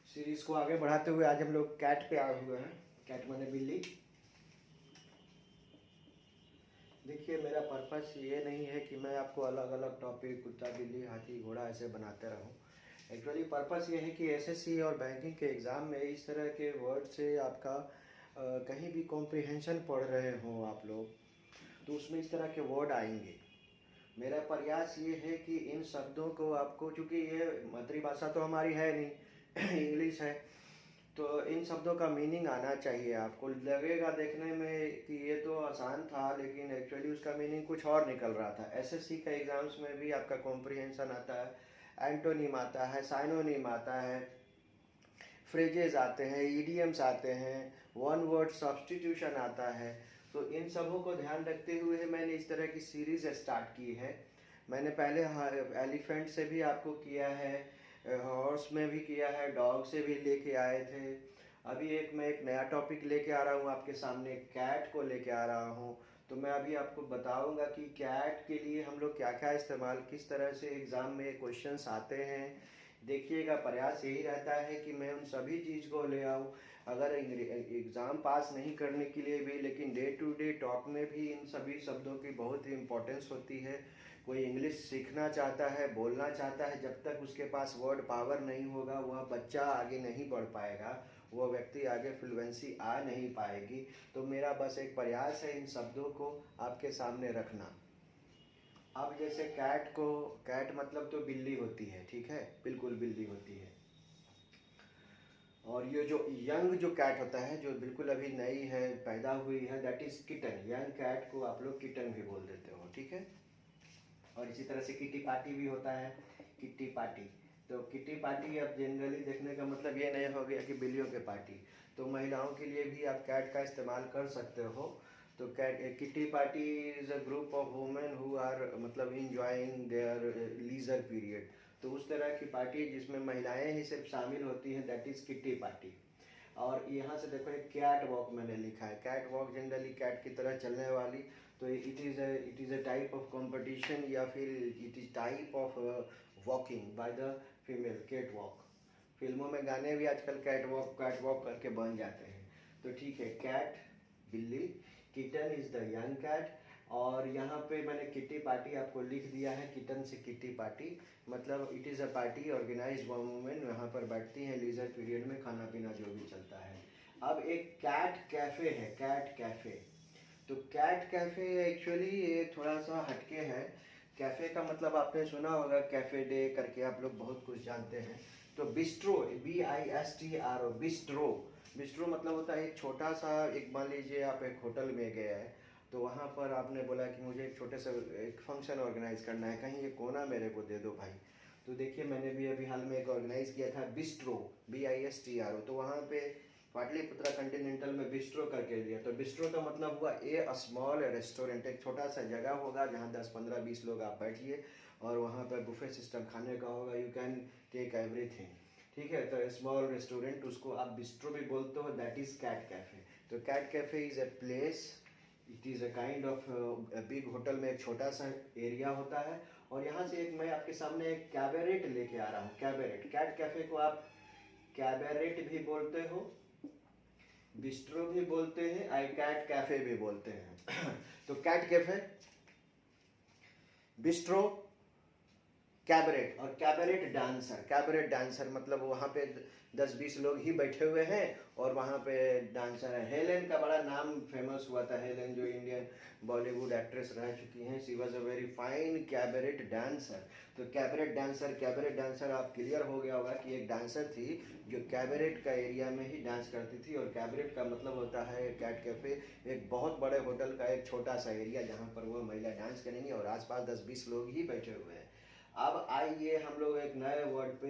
Series को आगे बढ़ाते हुए आज हम लोग कैट पे आए हुए हैं। कैट माने बिल्ली। देखिए, मेरा पर्पस ये नहीं है कि मैं आपको अलग अलग टॉपिक कुत्ता बिल्ली हाथी घोड़ा ऐसे बनाते रहूं। एक्चुअली पर्पस ये है कि एसएससी और बैंकिंग के एग्ज़ाम में इस तरह के वर्ड से आपका कहीं भी कॉम्प्रिहेंशन पढ़ रहे हों आप लोग, तो उसमें इस तरह के वर्ड आएंगे। मेरा प्रयास ये है कि इन शब्दों को आपको, चूँकि ये मातृभाषा तो हमारी है नहीं इंग्लिश है, तो इन शब्दों का मीनिंग आना चाहिए। आपको लगेगा देखने में कि ये तो आसान था, लेकिन एक्चुअली उसका मीनिंग कुछ और निकल रहा था। एसएससी का एग्ज़ाम्स में भी आपका कॉम्प्रिहेंशन आता है, एंटोनिम आता है, साइनोनिम आता है, फ्रेजेस आते हैं, ईडियम्स आते हैं, वन वर्ड सब्स्टिट्यूशन आता है। तो इन सबों को ध्यान रखते हुए मैंने इस तरह की सीरीज स्टार्ट की है। मैंने पहले एलिफेंट से भी आपको किया है, हॉर्स में भी किया है, डॉग से भी लेके आए थे। अभी मैं एक नया टॉपिक लेके आ रहा हूँ आपके सामने, कैट को लेके आ रहा हूँ। तो मैं अभी आपको बताऊंगा कि कैट के लिए हम लोग क्या क्या इस्तेमाल, किस तरह से एग्ज़ाम में क्वेश्चंस आते हैं। देखिएगा, प्रयास यही रहता है कि मैं उन सभी चीज़ को ले आऊँ। अगर एग्ज़ाम पास नहीं करने के लिए भी, लेकिन डे टू डे टॉक में भी इन सभी शब्दों की बहुत ही इम्पोर्टेंस होती है। कोई इंग्लिश सीखना चाहता है, बोलना चाहता है, जब तक उसके पास वर्ड पावर नहीं होगा वह बच्चा आगे नहीं बढ़ पाएगा, वह व्यक्ति आगे फ्लुएंसी आ नहीं पाएगी। तो मेरा बस एक प्रयास है इन शब्दों को आपके सामने रखना। अब जैसे कैट मतलब तो बिल्ली होती है, ठीक है, बिल्कुल बिल्ली होती है। और ये जो यंग जो कैट होता है, जो बिल्कुल अभी नई है, पैदा हुई है, that is kitten. Young cat को आप लोग किटन भी बोल देते हो, ठीक है। और इसी तरह से किटी पार्टी भी होता है, किट्टी पार्टी। तो किट्टी पार्टी अब जनरली देखने का मतलब ये नहीं हो गया कि बिल्लियों के पार्टी। तो महिलाओं के लिए भी आप कैट का इस्तेमाल कर सकते हो। तो cat kitty party is a group of women who are मतलब इंजॉइंग देयर लीजर पीरियड। तो उस तरह की पार्टी जिसमें महिलाएं ही सिर्फ शामिल होती हैं, दैट इज किट्टी पार्टी। और यहाँ से देखो एक कैट वॉक मैंने लिखा है। कैट वॉक जनरली कैट की तरह चलने वाली। तो it is a type of competition, या फिर it is type of walking by the female, cat walk. फिल्मों में गाने भी आजकल कैट वॉक करके बन जाते हैं। तो ठीक है, कैट बिल्ली, kitten is the young cat. और यहाँ पे मैंने किट्टी पार्टी आपको लिख दिया है, किटन से किट्टी पार्टी मतलब it is a party organise women यहाँ पर बैठती हैं लीजर पीरियड में, खाना पीना जो भी चलता है। अब एक कैट कैफ़े है, कैट कैफ़े। तो कैट कैफ़े एक्चुअली ये थोड़ा सा हटके है। कैफ़े का मतलब आपने सुना होगा, कैफ़े डे करके आप लोग बहुत कुछ जानते हैं। तो बिस्ट्रो, BISTRO, बिस्ट्रो। बिस्ट्रो मतलब होता है एक छोटा सा, एक मान लीजिए आप एक होटल में गए हैं, तो वहाँ पर आपने बोला कि मुझे एक छोटे से एक फंक्शन ऑर्गेनाइज करना है, कहीं ये कोना मेरे को दे दो भाई। तो देखिए, मैंने भी अभी हाल में एक ऑर्गेनाइज किया था, बिस्ट्रो, BISTRO। तो वहाँ पे पाटलिपुत्रा कंटिनेंटल में बिस्ट्रो करके दिया। तो बिस्ट्रो का मतलब हुआ ए स्मॉल रेस्टोरेंट, एक छोटा सा जगह होगा जहाँ 10 15 20 लोग आप बैठिए, और वहाँ पर बुफे सिस्टम खाने का होगा, यू कैन टेक एवरीथिंग, ठीक है। तो स्मॉल रेस्टोरेंट, उसको आप बिस्ट्रो भी बोलते हो, दैट इज कैट कैफे। तो cat cafe is a place, it is a kind of big hotel में एक छोटा सा एरिया होता है। और यहाँ से एक मैं आपके सामने एक कैबरेट लेके आ रहा हूँ, कैबरेट। कैट कैफे को आप कैबरेट भी बोलते हो, बिस्ट्रो भी बोलते हैं, आई कैट कैफे भी बोलते हैं। तो कैट कैफे, बिस्ट्रो, कैबरेट। और कैबरेट डांसर, कैबरेट डांसर मतलब वहाँ पे 10-20 लोग ही बैठे हुए हैं और वहाँ पे डांसर है। हेलेन का बड़ा नाम फेमस हुआ था, हेलेन जो इंडियन बॉलीवुड एक्ट्रेस रह चुकी हैं, she was a very fine cabaret dancer. तो कैबरेट डांसर आप क्लियर हो गया होगा कि एक डांसर थी जो कैबरेट का एरिया में ही डांस करती थी। और कैबरेट का मतलब होता है, कैट कैफे एक बहुत बड़े होटल का एक छोटा सा एरिया जहाँ पर वो महिला डांस करेंगी और आसपास 10-20 लोग ही बैठे हुए हैं। अब आइए हम लोग एक नए वर्ड पे,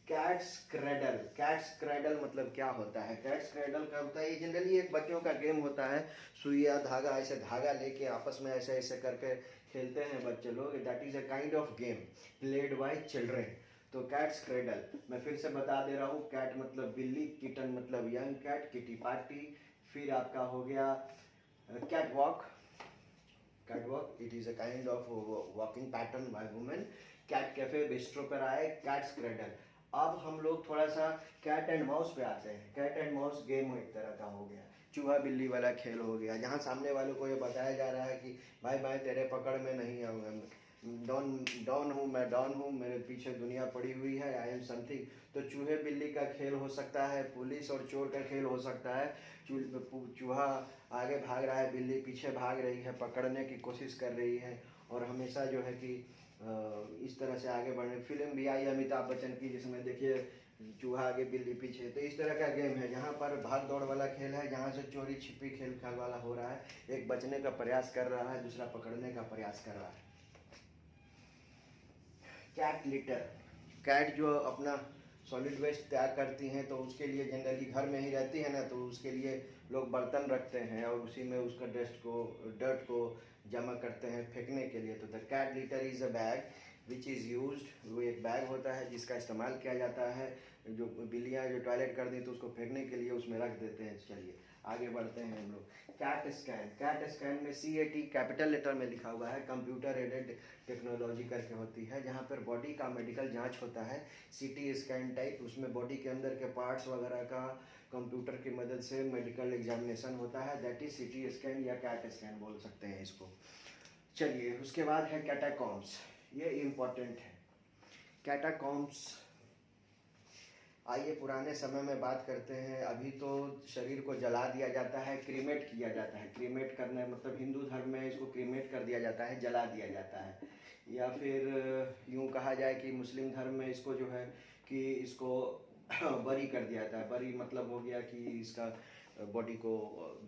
कैट्स क्रेडल। कैट्स क्रेडल मतलब क्या होता है? कैट्स क्रेडल क्या होता है? ये जनरली एक बच्चों का गेम होता है, सुइया धागा, ऐसे धागा लेके आपस में ऐसे ऐसे करके खेलते हैं बच्चे लोग। That is a kind of game played by children. तो कैट्स क्रेडल मैं फिर से बता दे रहा हूँ, कैट मतलब बिल्ली, किटन मतलब यंग कैट, किटी पार्टी, फिर आपका हो गया cat walk. Catwalk, it is a kind of walking pattern by women. Cat cafe bistro पर आए, कैट्स क्रेडल। अब हम लोग थोड़ा सा कैट एंड माउस पे आते हैं। कैट एंड माउस गेम एक तरह का हो गया, चूहा बिल्ली वाला खेल हो गया, जहाँ सामने वालों को ये बताया जा रहा है कि भाई मैं तेरे पकड़ में नहीं आऊँगा, डॉन डॉन हूँ, मैं डॉन हूँ, मेरे पीछे दुनिया पड़ी हुई है, आई एम समथिंग। तो चूहे बिल्ली का खेल हो सकता है, पुलिस और चोर का खेल हो सकता है। चूहा आगे भाग रहा है, बिल्ली पीछे भाग रही है, पकड़ने की कोशिश कर रही है, और हमेशा जो है कि इस तरह से आगे बढ़ने। फिल्म भी आई अमिताभ बच्चन की जिसमें देखिए चूहा आगे बिल्ली पीछे। तो इस तरह का गेम है जहाँ पर भाग दौड़ वाला खेल है, जहाँ से चोरी छिपी खेल वाला हो रहा है। एक बचने का प्रयास कर रहा है, दूसरा पकड़ने का प्रयास कर रहा है। कैट लिटर, कैट जो अपना सॉलिड वेस्ट तैयार करती हैं तो उसके लिए जनरली घर में ही रहती है ना, तो उसके लिए लोग बर्तन रखते हैं और उसी में उसका डर्ट को जमा करते हैं फेंकने के लिए। तो the cat litter is a bag which is used. वो एक बैग होता है जिसका इस्तेमाल किया जाता है, जो बिल्लियाँ जो टॉयलेट कर दी तो उसको फेंकने के लिए उसमें रख देते हैं। चलिए आगे बढ़ते हैं हम लोग। कैट स्कैन, कैट स्कैन में CAT कैपिटल लेटर में लिखा हुआ है, कंप्यूटर एडेड टेक्नोलॉजी करके होती है, जहाँ पर बॉडी का मेडिकल जांच होता है। CT स्कैन टाइप, उसमें बॉडी के अंदर के पार्ट्स वगैरह का कंप्यूटर की मदद से मेडिकल एग्जामिनेशन होता है, दैट इज CT स्कैन या कैट स्कैन बोल सकते हैं इसको। चलिए उसके बाद है कैटाकॉम्स, ये इम्पोर्टेंट है। कैटाकॉम्स, आइए पुराने समय में बात करते हैं। अभी तो शरीर को जला दिया जाता है, क्रीमेट किया जाता है। क्रीमेट करने मतलब हिंदू धर्म में इसको क्रीमेट कर दिया जाता है, जला दिया जाता है। या फिर यूँ कहा जाए कि मुस्लिम धर्म में इसको जो है कि इसको बरी कर दिया जाता है। बरी मतलब हो गया कि इसका बॉडी को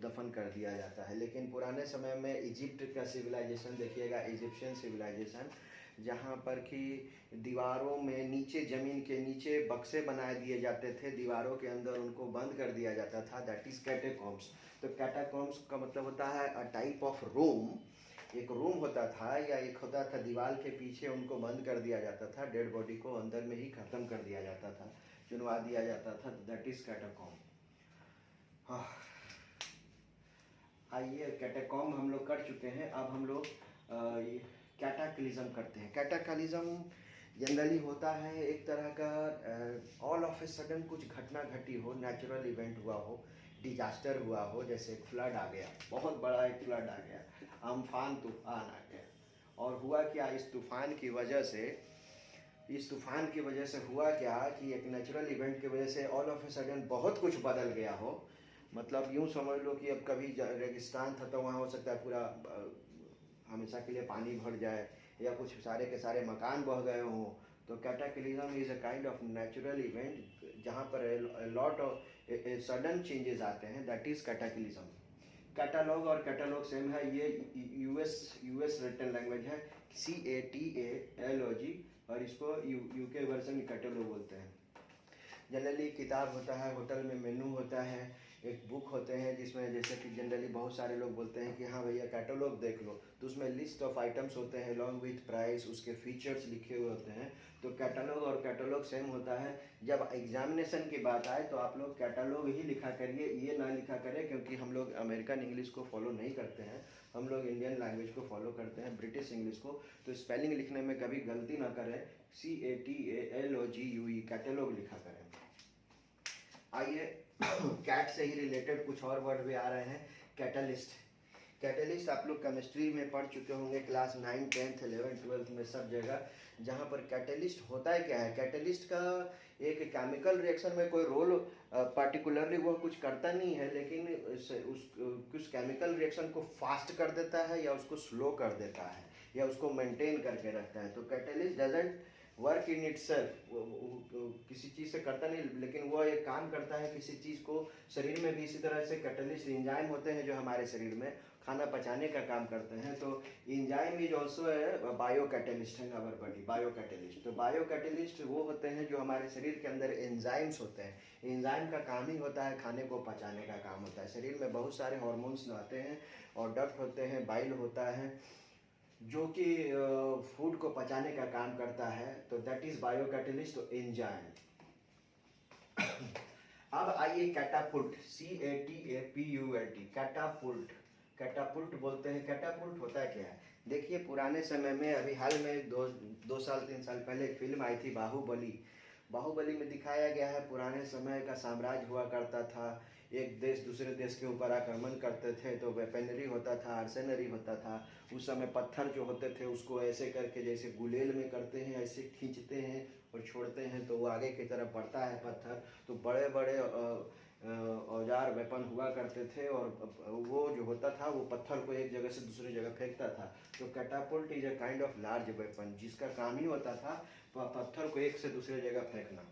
दफन कर दिया जाता है। लेकिन पुराने समय में इजिप्ट का सिविलाइजेशन देखिएगा, इजिप्शियन सिविलाइजेशन, जहाँ पर कि दीवारों में नीचे, ज़मीन के नीचे बक्से बनाए दिए जाते थे, दीवारों के अंदर उनको बंद कर दिया जाता था, दैट इज़ कैटाकॉम्स। तो कैटाकॉम्स का मतलब होता है अ टाइप ऑफ रूम। एक रूम होता था या एक होता था दीवार के पीछे, उनको बंद कर दिया जाता था, डेड बॉडी को अंदर में ही ख़त्म कर दिया जाता था, चुनवा दिया जाता था, दैट इज़ कैटाकॉम। हाँ, आइए कैटाकॉम हम लोग कर चुके हैं, अब हम लोग कैटाक्लिज्म करते हैं। कैटाक्लिज्म जनरली होता है एक तरह का ऑल ऑफ ए सडन कुछ घटना घटी हो, नेचुरल इवेंट हुआ हो, डिजास्टर हुआ हो, जैसे एक फ्लड आ गया, बहुत बड़ा एक फ्लड आ गया, अम्फान तूफान आ गया। और हुआ क्या, इस तूफान की वजह से हुआ क्या कि एक नेचुरल इवेंट की वजह से ऑल ऑफ ए सडन बहुत कुछ बदल गया हो। मतलब यूँ समझ लो कि अब कभी रेगिस्तान था तो वहाँ हो सकता है पूरा हमेशा के लिए पानी भर जाए, या कुछ सारे के सारे मकान बह गए हों। तो cataclysm is a kind of natural event जहाँ पर लॉट ऑफ सडन चेंजेस आते हैं, दैट इज़ कैटाक्लिज्म। कैटालॉग और कैटालॉग सेम है, ये यूएस रिटन लैंग्वेज है, CATALOG, और इसको UK वर्जन कैटालॉग बोलते हैं। जनरली किताब होता है, होटल में मेनू होता है, एक बुक होते हैं जिसमें जैसे कि जनरली बहुत सारे लोग बोलते हैं कि हाँ भैया कैटलॉग देख लो, तो उसमें लिस्ट ऑफ आइटम्स होते हैं लॉन्ग विथ प्राइस, उसके फीचर्स लिखे हुए होते हैं। तो कैटलॉग और कैटलॉग सेम होता है। जब एग्जामिनेशन की बात आए तो आप लोग कैटलॉग ही लिखा करिए, ये ना लिखा करें, क्योंकि हम लोग अमेरिकन इंग्लिश को फॉलो नहीं करते हैं, हम लोग इंडियन लैंग्वेज को फॉलो करते हैं, ब्रिटिश इंग्लिश को। तो स्पेलिंग लिखने में कभी गलती ना करें, CATALOGUE कैटलॉग लिखा करें। आइए कैट से ही रिलेटेड कुछ और वर्ड भी आ रहे हैं। कैटलिस्ट, कैटलिस्ट आप लोग केमिस्ट्री में पढ़ चुके होंगे, क्लास 9, 10, 11, 12 में सब जगह, जहाँ पर कैटलिस्ट होता है क्या है। कैटलिस्ट का एक केमिकल रिएक्शन में कोई रोल पार्टिकुलरली वो कुछ करता नहीं है, लेकिन कुछ केमिकल रिएक्शन को फास्ट कर देता है, या उसको स्लो कर देता है, या उसको मेंटेन करके रखता है। तो catalyst doesn't work in itself, किसी चीज़ से करता नहीं, लेकिन वो एक काम करता है किसी चीज़ को। शरीर में भी इसी तरह से कैटलिस्ट एंजाइम होते हैं जो हमारे शरीर में खाना पचाने का काम करते हैं। तो एंजाइम इज ऑल्सो है bio catalyst in our body, bio catalyst. तो बायो कैटलिस्ट वो होते हैं जो हमारे शरीर के अंदर एंजाइम्स होते हैं। एंजाइम का काम ही होता है खाने को पचाने का काम होता है। शरीर में बहुत सारे हार्मोन्स आते हैं और डक्ट होते हैं, बाइल होता है, जो कि फूड को पचाने का काम करता है। तो दैट इज बायो कैटलिस्ट, तो एंजाइम। अब आइए कैटापुल्ट, CATAPULT, कैटापुल्ट, कैटापुल्ट बोलते हैं। कैटापुल्ट होता है क्या है, देखिए पुराने समय में अभी हाल में दो साल 3 साल पहले एक फिल्म आई थी बाहुबली। बाहुबली में दिखाया गया है पुराने समय का साम्राज्य हुआ करता था। एक देश दूसरे देश के ऊपर आक्रमण करते थे तो वेपनरी होता था, आर्सेनरी होता था। उस समय पत्थर जो होते थे उसको ऐसे करके जैसे गुलेल में करते हैं ऐसे खींचते हैं और छोड़ते हैं तो वो आगे की तरफ बढ़ता है पत्थर। तो बड़े बड़े औजार वेपन हुआ करते थे और वो जो होता था वो पत्थर को एक जगह से दूसरी जगह फेंकता था। तो catapult is a kind of large weapon जिसका काम ही होता था पत्थर को एक से दूसरी जगह फेंकना।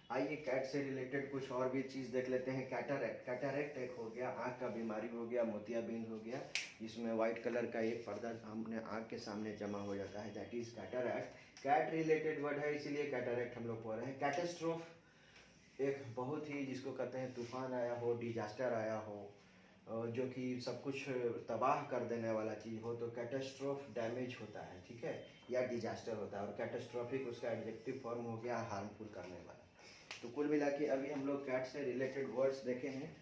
आइए कैट से रिलेटेड कुछ और भी चीज़ देख लेते हैं। कैटरैक्ट, कैटरैक्ट एक हो गया, आँख का बीमारी हो गया, मोतियाबिंद हो गया, जिसमें व्हाइट कलर का एक पर्दा हमने आँख के सामने जमा हो जाता है, that is cataract. Cat related word है इसीलिए कैटरैक्ट हम लोग पढ़ रहे हैं। कैटेस्ट्रोफ एक बहुत ही जिसको कहते हैं तूफान आया हो, डिजास्टर आया हो, जो कि सब कुछ तबाह कर देने वाला चीज़ हो तो कैटेस्ट्रोफ डैमेज होता है, ठीक है, या डिजास्टर होता है। और कैटेस्ट्रॉफिक उसका एडजेक्टिव फॉर्म हो गया हार्मफुल करने वाला। तो कुल मिला के अभी हम लोग कैट से रिलेटेड वर्ड्स देखे हैं।